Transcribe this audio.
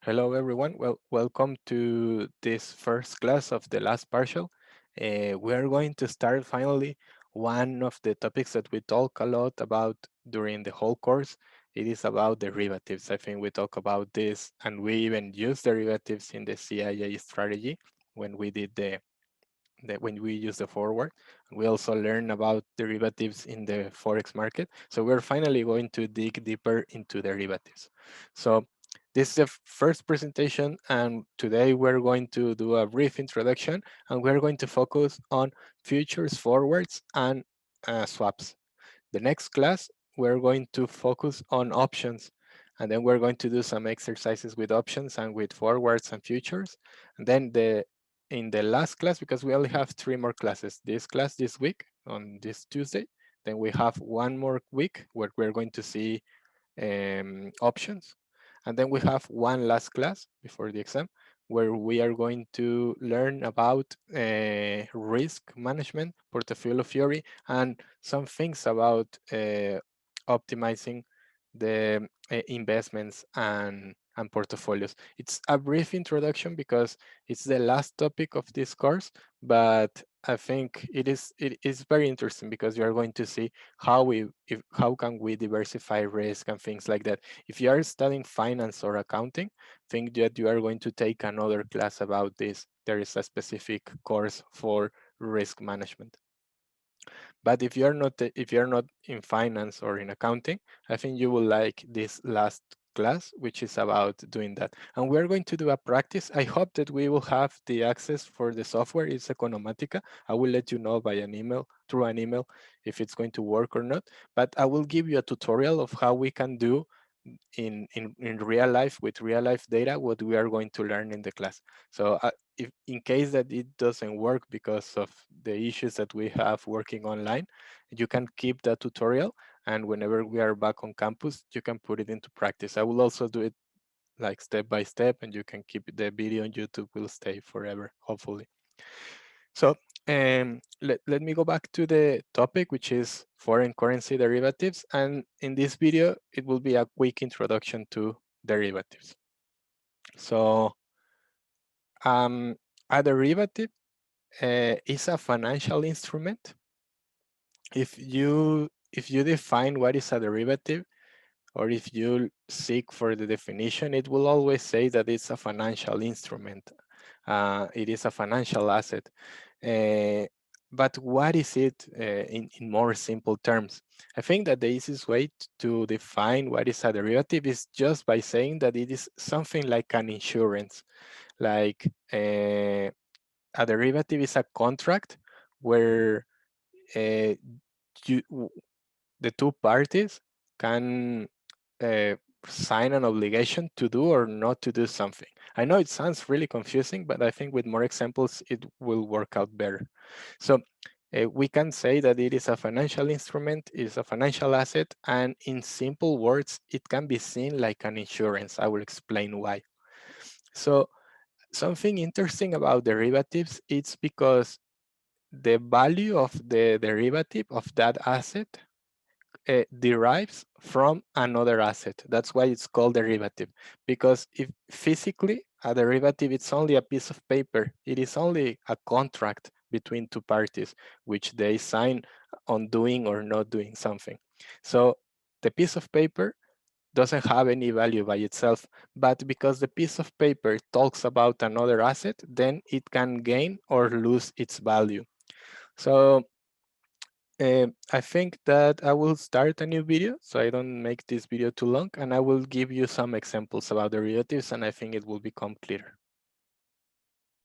Hello, everyone. Well, welcome to this first class of the last partial. We are going to start finally one of the topics that we talk a lot about during the whole course. It is about derivatives. I think we talk about this and we even use derivatives in the CIA strategy when we did when we use the forward. We also learn about derivatives in the Forex market. So we're finally going to dig deeper into derivatives. So this is the first presentation, and today we're going to do a brief introduction, and we're going to focus on futures, forwards, and swaps. The next class, we're going to focus on options, and then we're going to do some exercises with options and with forwards and futures. And then in the last class, because we only have 3 more classes, this class this week on this Tuesday, then we have 1 more week where we're going to see options. And then we have one last class before the exam where we are going to learn about risk management, portfolio theory, and some things about optimizing the investments and portfolios. It's a brief introduction because it's the last topic of this course, but I think it is very interesting because you are going to see how can we diversify risk and things like that. If you are studying finance or accounting, think that you are going to take another class about this. There is a specific course for risk management. But if you're not in finance or in accounting, I think you will like this last class, which is about doing that. And we're going to do a practice. I hope that we will have the access for the software. It's Economatica. I will let you know by an email, through an email, if it's going to work or not. But I will give you a tutorial of how we can do in real life with real life data what we are going to learn in the class. So if in case that it doesn't work because of the issues that we have working online, you can keep that tutorial, and whenever we are back on campus you can put it into practice. I will also do it like step by step, and you can keep the video on YouTube, will stay forever, hopefully. So let me go back to the topic, which is foreign currency derivatives. And in this video, it will be a quick introduction to derivatives. So a derivative is a financial instrument. If you define what is a derivative, or if you seek for the definition, it will always say that it's a financial instrument. It is a financial asset. Uh, but what is it in more simple terms? I think that the easiest way to define what is a derivative is just by saying that it is something like an insurance. Like a derivative is a contract where uh, you, the two parties can uh, sign an obligation to do or not to do something. I know it sounds really confusing, but I think with more examples, it will work out better. So we can say that it is a financial instrument, it is a financial asset, and in simple words, it can be seen like an insurance. I will explain why. So something interesting about derivatives, it's because the value of the derivative of that asset derives from another asset. That's why it's called derivative. Because if physically a derivative, it's only a piece of paper. It is only a contract between two parties, which they sign on doing or not doing something. So the piece of paper doesn't have any value by itself, but because the piece of paper talks about another asset, then it can gain or lose its value. So I think that I will start a new video so I don't make this video too long, and I will give you some examples about derivatives, and I think it will become clearer.